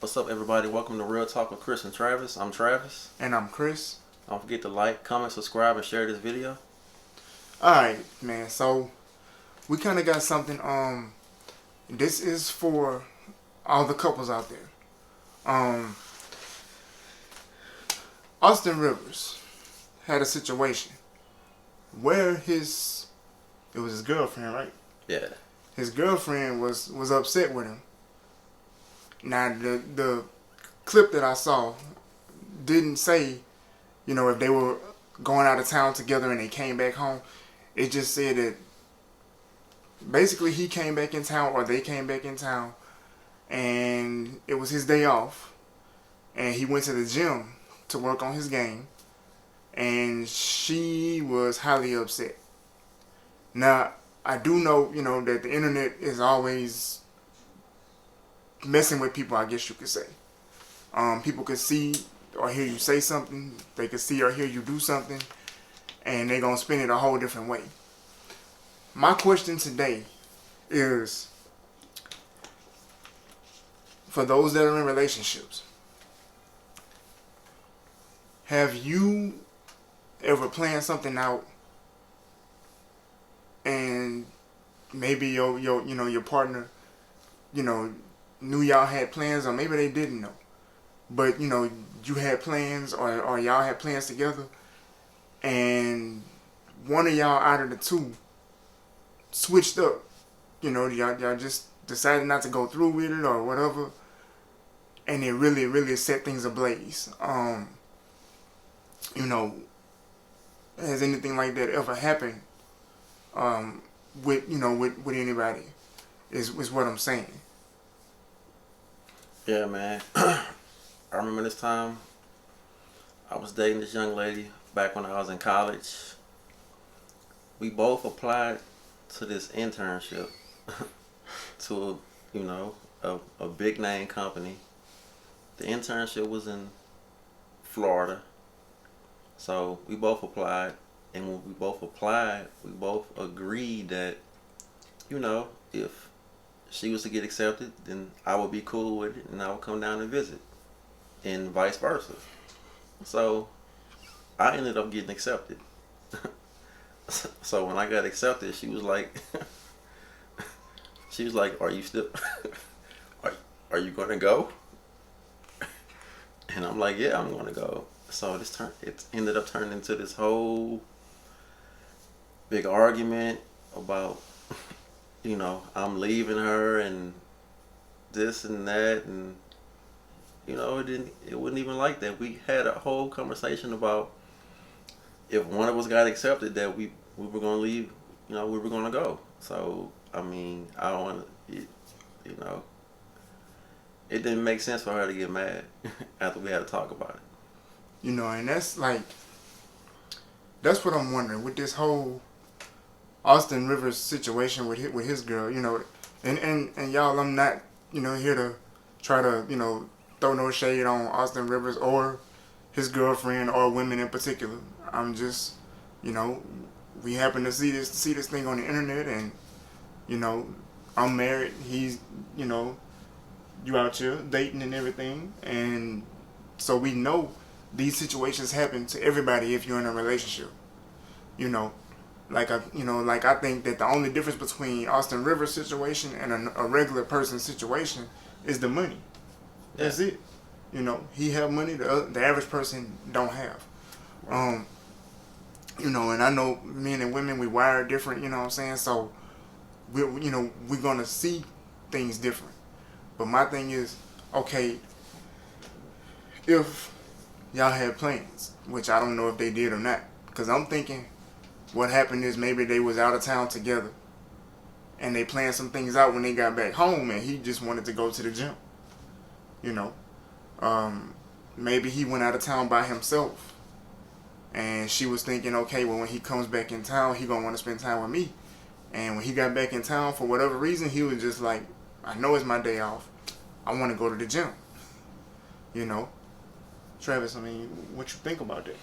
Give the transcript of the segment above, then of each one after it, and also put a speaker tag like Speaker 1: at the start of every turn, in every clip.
Speaker 1: What's up, everybody? Welcome to Real Talk with Chris and Travis. I'm Travis.
Speaker 2: And I'm Chris.
Speaker 1: Don't forget to like, comment, subscribe, and share this video.
Speaker 2: Alright, man. So we kind of got something. This is for all the couples out there. Austin Rivers had a situation where it was his girlfriend, right?
Speaker 1: Yeah.
Speaker 2: His girlfriend was upset with him. Now the clip that I saw didn't say, if they were going out of town together and they came back home. It just said that basically he came back in town or they came back in town and it was his day off and he went to the gym to work on his game and she was highly upset. Now, I do know, that the internet is always messing with people, I guess you could say. People can see or hear you say something, they can see or hear you do something, and they're going to spin it a whole different way. My question today is, for those that are in relationships, have you ever planned something out and maybe your partner, knew y'all had plans, or maybe they didn't know, but you had plans or y'all had plans together, and one of y'all out of the two switched up, y'all just decided not to go through with it or whatever, and it really set things ablaze. Has anything like that ever happened with anybody is what I'm saying.
Speaker 1: Yeah, man. I remember this time I was dating this young lady back when I was in college. We both applied to this internship to, a big name company. The internship was in Florida. So we both applied, and when we both applied, we both agreed that, if she was to get accepted, then I would be cool with it, and I would come down and visit, and vice versa. So I ended up getting accepted. So when I got accepted, she was like, "Are you still, are you gonna go?" And I'm like, "Yeah, I'm gonna go." So it ended up turning into this whole big argument about, I'm leaving her and this and that, and it wasn't even like that. We had a whole conversation about if one of us got accepted that we were gonna leave, we were gonna go. So I mean, I don't want to, it didn't make sense for her to get mad after we had to talk about it.
Speaker 2: And that's what I'm wondering with this whole Austin Rivers situation with his girl, and y'all, I'm not, here to try to, throw no shade on Austin Rivers or his girlfriend or women in particular. I'm just, we happen to see this thing on the internet, and, I'm married. He's, you out here dating and everything, and so we know these situations happen to everybody if you're in a relationship. I think that the only difference between Austin Rivers' situation and a regular person's situation is the money.
Speaker 1: Yeah.
Speaker 2: That's it. He have money the average person don't have.
Speaker 1: Right.
Speaker 2: And I know men and women, we wire different. You know what I'm saying? So we're gonna see things different. But my thing is, okay, if y'all had plans, which I don't know if they did or not, because I'm thinking what happened is maybe they was out of town together and they planned some things out when they got back home, and he just wanted to go to the gym. Maybe he went out of town by himself and she was thinking, okay, well, when he comes back in town, he gonna want to spend time with me. And when he got back in town, for whatever reason, he was just like, I know it's my day off, I want to go to the gym. Travis, I mean, what you think about that?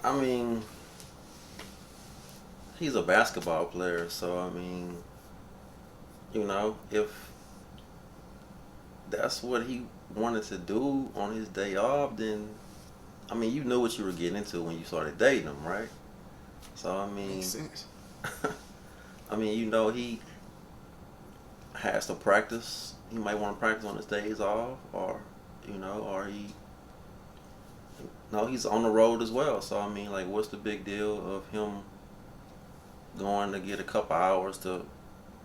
Speaker 1: I mean, he's a basketball player, so I mean, if that's what he wanted to do on his day off, then I mean, you knew what you were getting into when you started dating him, right? So I mean,
Speaker 2: Makes sense.
Speaker 1: I mean, you know, he has to practice. He might want to practice on his days off, or you know, or he. No, he's on the road as well. So I mean, like, what's the big deal of him going to get a couple hours to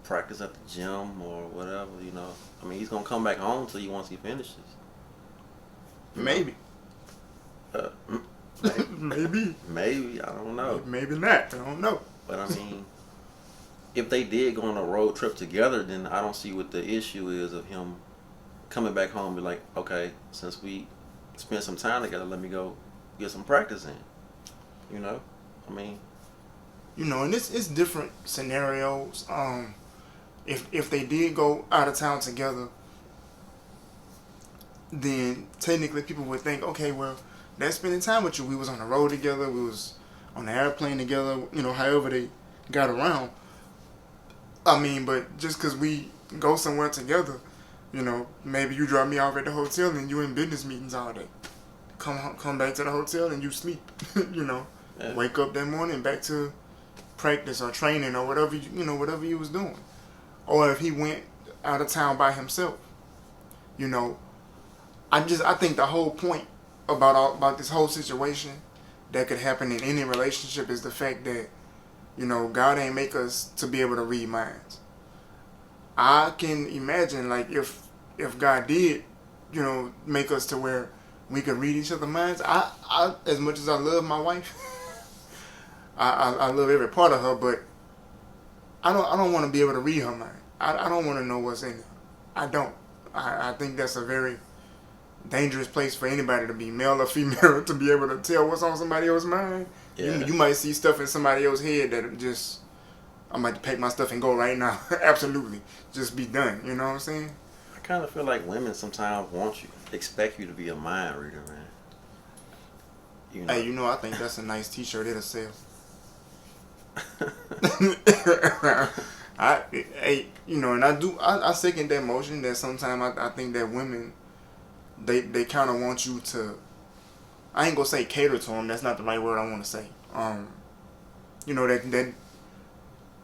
Speaker 1: practice at the gym or whatever? You know, I mean, he's gonna come back home to you once he finishes. You know?
Speaker 2: Maybe.
Speaker 1: Uh,
Speaker 2: Maybe.
Speaker 1: maybe I don't know.
Speaker 2: Maybe not. I don't know.
Speaker 1: But I mean, if they did go on a road trip together, then I don't see what the issue is of him coming back home and be like, okay, since we spent some time together, let me go get some practice in. You know, I mean,
Speaker 2: You know, and it's different scenarios. If they did go out of town together, then technically people would think, okay, well, they're spending time with you. We was on the road together. We was on the airplane together. You know, however they got around. I mean, but just because we go somewhere together, you know, maybe you drop me off at the hotel and you in business meetings all day. Come back to the hotel and you sleep. You know,
Speaker 1: yeah.
Speaker 2: wake up that morning back to practice or training or whatever whatever you was doing. Or if he went out of town by himself, you know, I think the whole point about this whole situation that could happen in any relationship is the fact that, you know, God ain't make us to be able to read minds. I can imagine, like, if God did, you know, make us to where we could read each other's minds. I as much as I love my wife, I love every part of her, but I don't want to be able to read her mind. I don't want to know what's in it. I don't. I think that's a very dangerous place for anybody to be, male or female, to be able to tell what's on somebody else's mind.
Speaker 1: Yeah.
Speaker 2: You might see stuff in somebody else's head that just, I might pack my stuff and go right now. Absolutely. Just be done. You know what I'm saying?
Speaker 1: I kind of feel like women sometimes expect you to be a mind reader, man. You know?
Speaker 2: Hey, you know, I think that's a nice T-shirt. It'll sell. You know, and I second that motion that sometimes I think that women, they kind of want you to, I ain't gonna say cater to them. That's not the right word I want to say. You know, that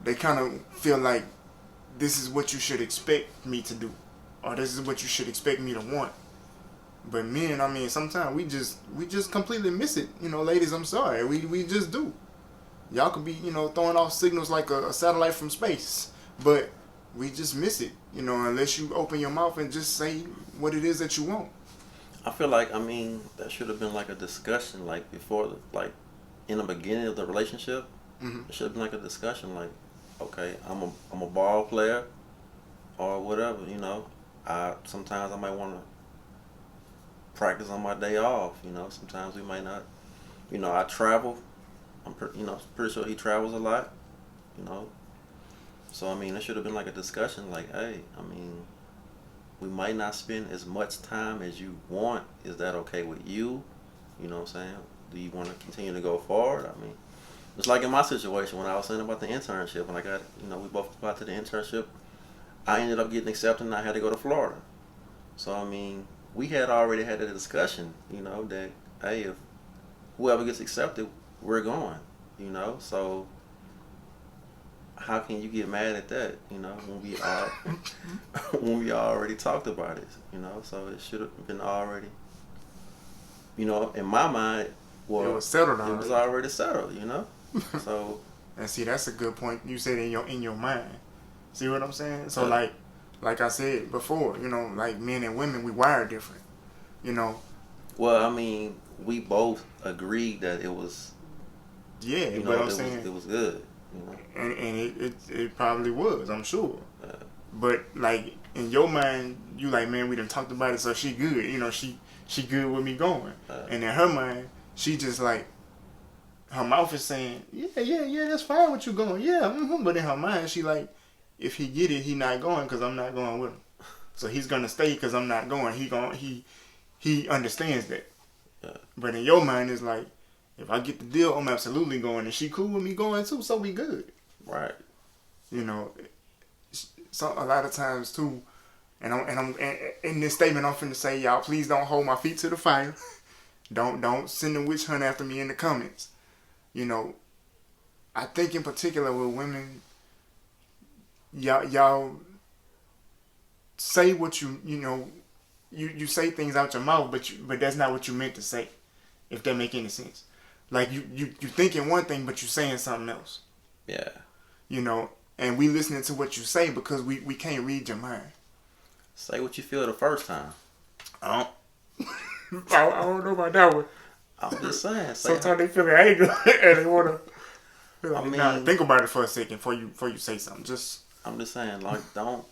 Speaker 2: they kind of feel like this is what you should expect me to do, or this is what you should expect me to want. But men, I mean, sometimes we just completely miss it. You know, ladies, I'm sorry, we just do. Y'all could be, you know, throwing off signals like a satellite from space, but we just miss it. You know, unless you open your mouth and just say what it is that you want.
Speaker 1: I feel like, I mean, that should have been like a discussion, like before, like in the beginning of the relationship.
Speaker 2: Mm-hmm.
Speaker 1: It should have been like a discussion, like, okay, I'm a ball player, or whatever. You know, sometimes I might want to practice on my day off. You know, sometimes we might not. You know, I travel. Pretty sure he travels a lot. You know, so I mean, it should have been like a discussion, like, hey, I mean, we might not spend as much time as you want. Is that okay with you? You know what I'm saying? Do you want to continue to go forward? I mean, it's like in my situation when I was saying about the internship, when I got, you know, we both applied to the internship. I ended up getting accepted and I had to go to Florida. So, I mean, we had already had a discussion, you know, that, hey, if whoever gets accepted, we're going, you know? So, how can you get mad at that, you know, when we already talked about it, you know? So, it should have been already, you know, in my mind, well,
Speaker 2: It was settled already.
Speaker 1: It was already settled, you know? So,
Speaker 2: and see, that's a good point you said in your mind. See what I'm saying? So
Speaker 1: Yeah.
Speaker 2: like I said before, you know, like men and women, we wire different. You know.
Speaker 1: well, I mean, we both agreed that it was,
Speaker 2: Yeah,
Speaker 1: you know,
Speaker 2: but I'm
Speaker 1: it
Speaker 2: saying,
Speaker 1: was good, you know?
Speaker 2: and it probably was, I'm sure.
Speaker 1: Yeah.
Speaker 2: But like in your mind, you like, man, we done talked about it, so she good. You know, she good with me going. And in her mind, she just like, her mouth is saying, yeah, that's fine with you going. Yeah, mm-hmm. But in her mind, she like, if he get it, he not going because I'm not going with him. So he's gonna stay because I'm not going. He understands that.
Speaker 1: Yeah.
Speaker 2: But in your mind, it's like, if I get the deal, I'm absolutely going, and she cool with me going too, so we good.
Speaker 1: Right.
Speaker 2: You know, so a lot of times too, And in this statement, I'm finna say, y'all, please don't hold my feet to the fire. Don't send a witch hunt after me in the comments. You know, I think in particular with women, y'all say what you know, you say things out your mouth, but that's not what you meant to say. If that make any sense, like you thinking one thing, but you saying something else.
Speaker 1: Yeah.
Speaker 2: You know, and we listening to what you say because we can't read your mind.
Speaker 1: Say what you feel the first time.
Speaker 2: I don't know about that one.
Speaker 1: I'm just saying.
Speaker 2: Sometimes they feel anger and they wanna.
Speaker 1: I mean,
Speaker 2: nah, think about it for a second before you say something.
Speaker 1: I'm just saying, like, don't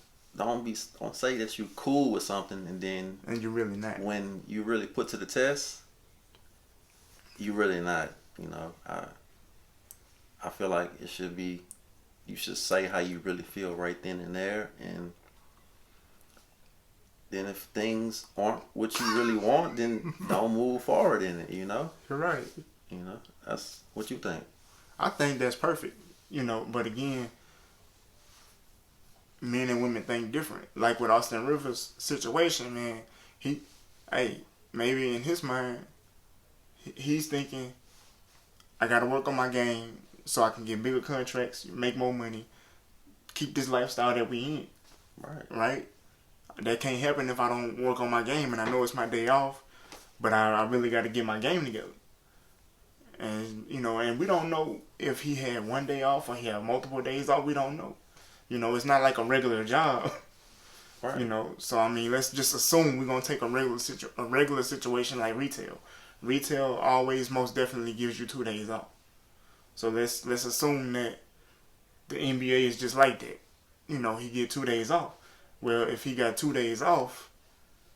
Speaker 1: say that you cool with something
Speaker 2: and you're really not.
Speaker 1: When you really put to the test, you really not. You know, I feel like it should be. You should say how you really feel right then and there, and then if things aren't what you really want, then don't move forward in it. You know.
Speaker 2: You're right.
Speaker 1: You know, that's what you think.
Speaker 2: I think that's perfect. You know, but again, men and women think different. Like with Austin Rivers' situation, man, maybe in his mind, he's thinking, I gotta work on my game so I can get bigger contracts, make more money, keep this lifestyle that we in. Right? That can't happen if I don't work on my game, and I know it's my day off, but I really got to get my game together. And, you know, and we don't know if he had one day off or he had multiple days off. We don't know. You know, it's not like a regular job.
Speaker 1: Right.
Speaker 2: You know, so I mean, let's just assume we're gonna take a regular situation like retail. Retail always most definitely gives you 2 days off. So let's assume that the NBA is just like that. You know, he get 2 days off. Well, if he got 2 days off,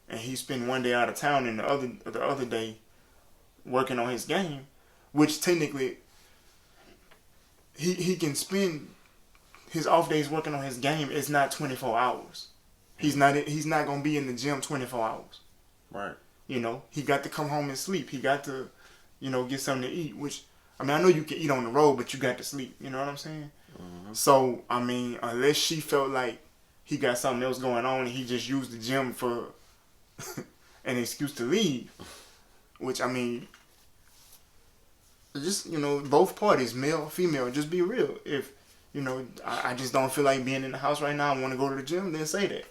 Speaker 2: and he spend one day out of town and the other day working on his game, which technically he can spend his off days working on his game. It's not 24 hours. He's not gonna be in the gym 24 hours.
Speaker 1: Right.
Speaker 2: You know, he got to come home and sleep. He got to, you know, get something to eat. Which, I mean, I know you can eat on the road, but you got to sleep. You know what I'm saying?
Speaker 1: Mm-hmm.
Speaker 2: So, I mean, unless she felt like he got something else going on and he just used the gym for an excuse to leave, which, I mean, just, you know, both parties, male, female, just be real. If, you know, I just don't feel like being in the house right now, I want to go to the gym, then say that.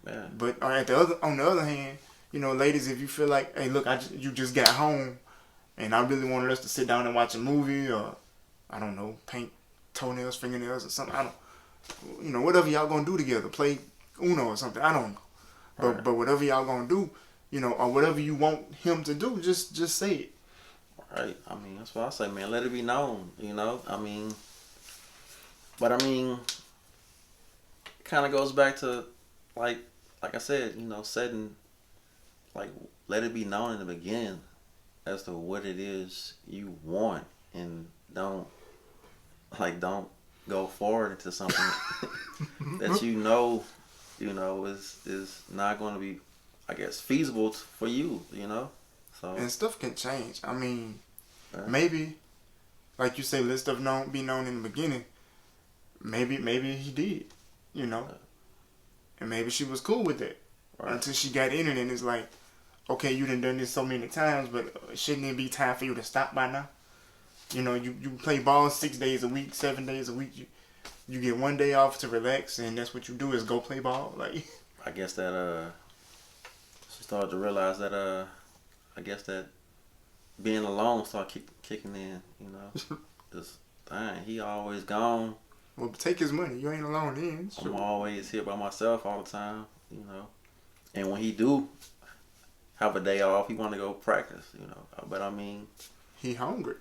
Speaker 1: Yeah.
Speaker 2: But on the other hand, you know, ladies, if you feel like, hey, look, you just got home and I really wanted us to sit down and watch a movie or, I don't know, paint toenails, fingernails or something, I don't, you know, whatever y'all gonna do together, play Uno or something, I don't know.
Speaker 1: Right.
Speaker 2: But whatever y'all gonna do, you know, or whatever you want him to do, just say it.
Speaker 1: Right. I mean, that's what I say, man. Let it be known, you know? I mean, but I mean, it kind of goes back to, like I said, you know, setting, like, let it be known in the beginning as to what it is you want, and don't go forward into something that you know is not going to be, I guess, feasible for you, you know? So,
Speaker 2: and stuff can change. I mean,
Speaker 1: yeah.
Speaker 2: maybe, like you say, let stuff be known in the beginning. Maybe he did, you know?
Speaker 1: Yeah.
Speaker 2: And maybe she was cool with it. Right. Until she got in it and it's like, okay, you done this so many times, but shouldn't it be time for you to stop by now? You know, you play ball 6 days a week, 7 days a week. You get 1 day off to relax, and that's what you do is go play ball. Like,
Speaker 1: I guess that she started to realize that I guess that being alone started kicking in. You know, just dang, he always gone.
Speaker 2: Well, take his money. You ain't alone then.
Speaker 1: Sure. I'm always here by myself all the time. You know, and when he do have a day off, he want to go practice. You know, but I mean,
Speaker 2: he hungry.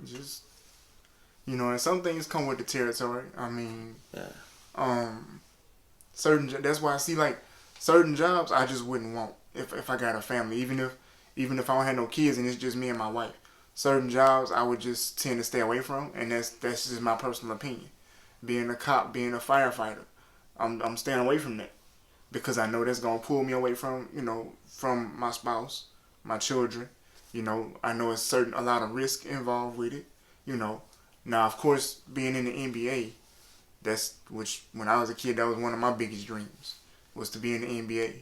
Speaker 2: Just, you know, and some things come with the territory. I mean,
Speaker 1: yeah.
Speaker 2: That's why I see, like, certain jobs I just wouldn't want if I got a family, even if I don't have no kids and it's just me and my wife. Certain jobs I would just tend to stay away from, and that's just my personal opinion. Being a cop, being a firefighter, I'm staying away from that because I know that's gonna pull me away from, you know, from my spouse, my children. You know, I know it's a lot of risk involved with it. You know, now of course being in the NBA, That's which when I was a kid, that was one of my biggest dreams was to be in the NBA.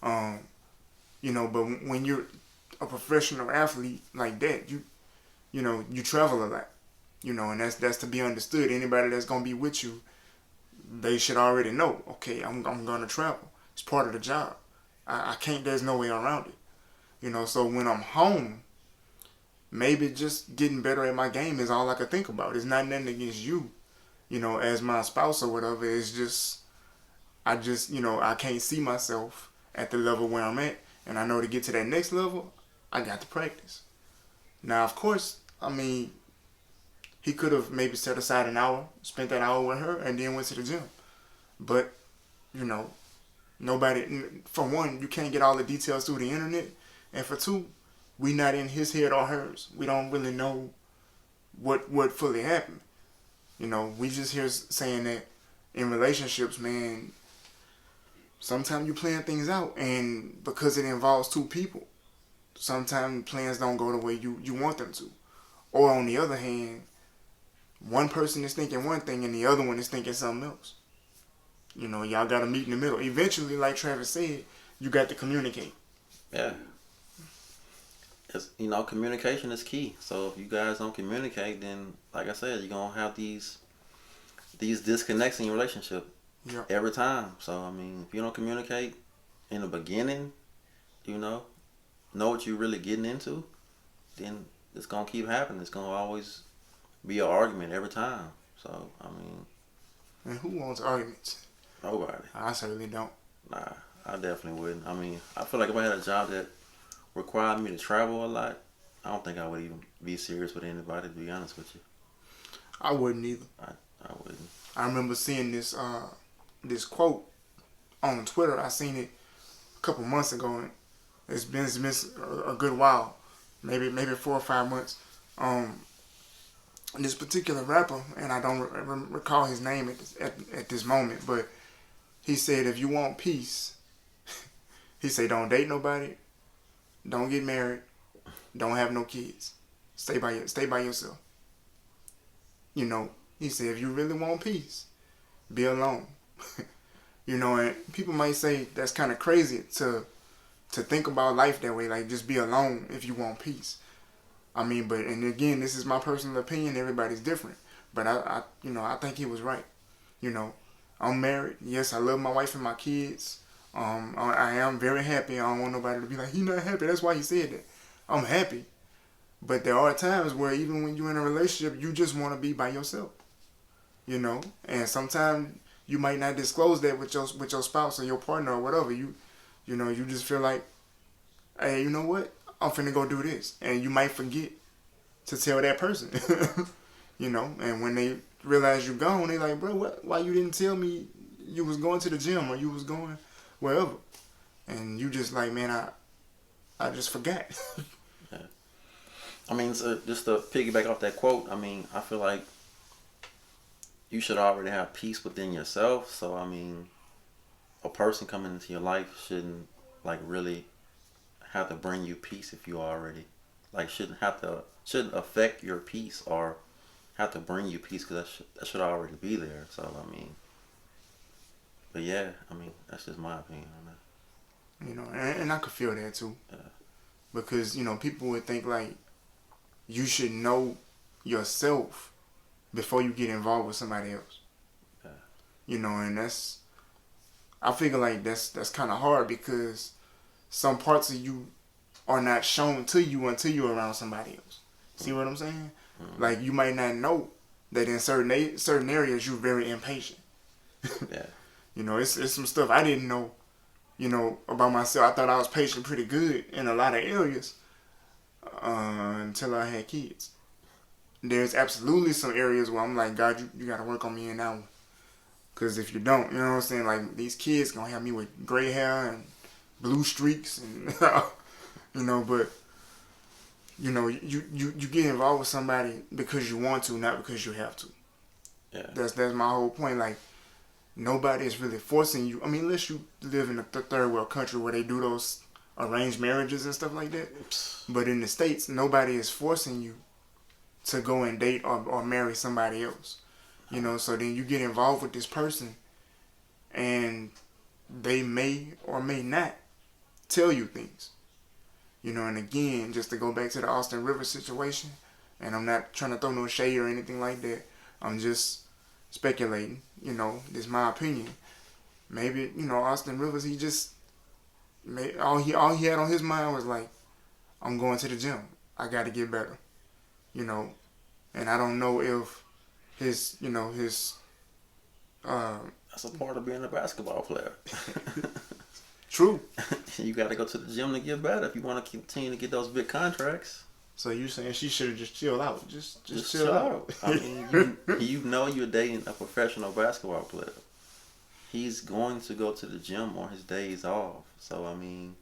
Speaker 2: But when you're a professional athlete like that, you travel a lot. And that's to be understood. Anybody that's gonna be with you, they should already know. Okay, I'm gonna travel. It's part of the job. I can't. There's no way around it. So when I'm home, maybe just getting better at my game is all I could think about. It's not nothing against you, as my spouse or whatever. It's just I can't see myself at the level where I'm at, and I know to get to that next level, I got to practice. Now, of course, I mean, he could have maybe set aside an hour, spent that hour with her, and then went to the gym. But, nobody, for one, you can't get all the details through the internet, and for two, we not in his head or hers. We don't really know what fully happened. We just hear saying that in relationships, man, sometimes you plan things out, and because it involves two people, sometimes plans don't go the way you want them to. Or on the other hand, one person is thinking one thing and the other one is thinking something else. Y'all got to meet in the middle. Eventually, like Travis said, you got to communicate.
Speaker 1: Yeah. It's, communication is key. So if you guys don't communicate, then like I said, you're gonna have these disconnects in your relationship.
Speaker 2: Yep.
Speaker 1: Every time. So I mean, if you don't communicate in the beginning, know what you're really getting into, then it's gonna keep happening. It's gonna always be an argument every time. So I mean,
Speaker 2: and who wants arguments?
Speaker 1: Nobody.
Speaker 2: I certainly don't.
Speaker 1: Nah, I definitely wouldn't. I mean, I feel like if I had a job that required me to travel a lot, I don't think I would even be serious with anybody, to be honest with you.
Speaker 2: I wouldn't either.
Speaker 1: I wouldn't.
Speaker 2: I remember seeing this quote on Twitter. I seen it a couple months ago, and it's been a good while, maybe 4 or 5 months. This particular rapper, and I don't recall his name at this moment, but he said, if you want peace, he said, don't date nobody, don't get married, don't have no kids, stay by yourself. He said, if you really want peace, be alone. And people might say that's kind of crazy to think about life that way, like just be alone if you want peace. I mean, and again, this is my personal opinion. Everybody's different, but I think he was right. I'm married. Yes, I love my wife and my kids. I am very happy. I don't want nobody to be like, he's not happy. That's why he said that. I'm happy, but there are times where even when you're in a relationship, you just want to be by yourself. And sometimes you might not disclose that with your spouse or your partner or whatever. You just feel like, hey, you know what? I'm finna go do this. And you might forget to tell that person. And when they realize you're gone, they like, bro, why you didn't tell me you was going to the gym or you was going wherever? And you just like, man, I just forgot.
Speaker 1: Yeah. I mean, so just to piggyback off that quote, I mean, I feel like you should already have peace within yourself. So, I mean, a person coming into your life shouldn't really have to bring you peace if you already shouldn't affect your peace or have to bring you peace, because that should already be there. So I mean, but yeah, I mean, that's just my opinion on that.
Speaker 2: And I could feel that too.
Speaker 1: Yeah.
Speaker 2: Because people would think like you should know yourself before you get involved with somebody else. Yeah. And I figure like that's kind of hard, because some parts of you are not shown to you until you're around somebody else. See what I'm saying? Mm-hmm. Like you might not know that in certain areas you're very impatient.
Speaker 1: Yeah.
Speaker 2: It's some stuff I didn't know, about myself. I thought I was patient pretty good in a lot of areas until I had kids. There's absolutely some areas where I'm like, God, you got to work on me in that one. Because if you don't, you know what I'm saying? Like these kids going to have me with gray hair and blue streaks and but you get involved with somebody because you want to, not because you have to.
Speaker 1: Yeah.
Speaker 2: That's my whole point. Like nobody is really forcing you. I mean, unless you live in a third world country where they do those arranged marriages and stuff like that. Oops. But in the States, nobody is forcing you to go and date or marry somebody else. You know, so then you get involved with this person, and they may or may not tell you things. You know, and again, just to go back to the Austin Rivers situation, and I'm not trying to throw no shade or anything like that. I'm just speculating. You know, this is my opinion. Maybe, you know, Austin Rivers, he just all he had on his mind was like, I'm going to the gym. I got to get better. You know, and I don't know if his
Speaker 1: That's a part of being a basketball player.
Speaker 2: true.
Speaker 1: You got to go to the gym to get better if you want to continue to get those big contracts.
Speaker 2: So you saying she should have just chilled out? Just
Speaker 1: chill out. I mean, you know you're dating a professional basketball player. He's going to go to the gym on his days off. So I mean,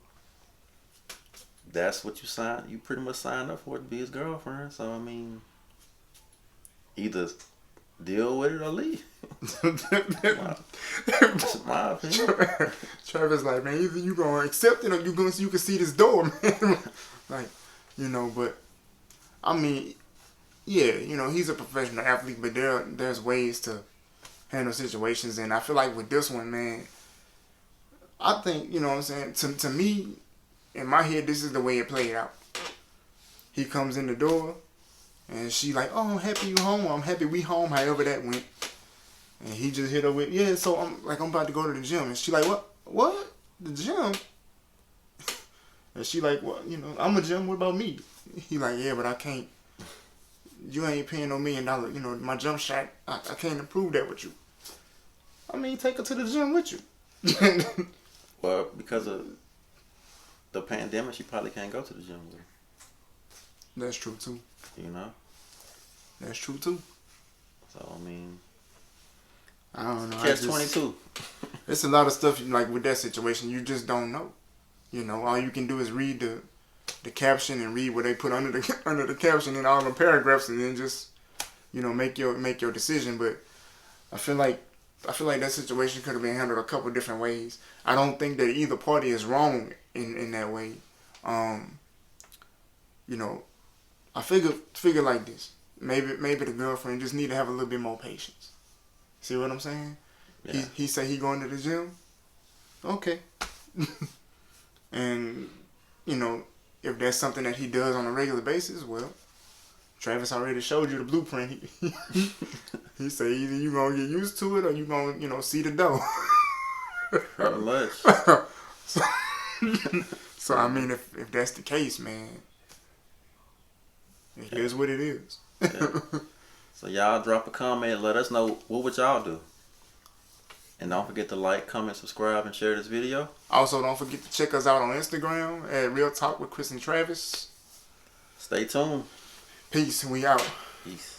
Speaker 1: that's what you pretty much signed up for, to be his girlfriend. So I mean, either deal with it or leave. That's my opinion.
Speaker 2: Travis like, man, either you gonna accept it or you can see this door, man. Like, you know, but I mean, yeah, you know, he's a professional athlete, but there's ways to handle situations, and I feel like with this one, man, I think, you know what I'm saying, to me, in my head, this is the way it played out. He comes in the door, and she like, oh, I'm happy you home, or I'm happy we home, however that went. And he just hit her with, yeah, so I'm about to go to the gym. And she like, what? The gym? And she like, well, you know, I'm a gym, what about me? He like, yeah, but I can't. You ain't paying no $1 million, you know, my jump shot, I can't improve that with you. I mean, take her to the gym with you.
Speaker 1: Well, because of the pandemic, she probably can't go to the gym with her.
Speaker 2: That's true, too.
Speaker 1: You know?
Speaker 2: That's true, too.
Speaker 1: So, I mean,
Speaker 2: I don't know.
Speaker 1: Catch-22.
Speaker 2: It's a lot of stuff, like, with that situation, you just don't know. You know, all you can do is read the caption and read what they put under the caption in all the paragraphs, and then just, you know, make your decision. But I feel like that situation could have been handled a couple different ways. I don't think that either party is wrong in that way. You know, I figure like this. Maybe the girlfriend just need to have a little bit more patience. See what I'm saying? Yeah. He say he going to the gym. Okay. And, you know, if that's something that he does on a regular basis, well, Travis already showed you the blueprint. He said either you gonna get used to it or you gonna, you know, see the dough.
Speaker 1: Pretty much.
Speaker 2: So I mean, if that's the case, man, it is what it is.
Speaker 1: Yeah. So y'all drop a comment. Let us know what would y'all do. And don't forget to like, comment, subscribe, and share this video.
Speaker 2: Also, don't forget to check us out on Instagram at Real Talk with Chris and Travis.
Speaker 1: Stay tuned.
Speaker 2: Peace. We out.
Speaker 1: Peace.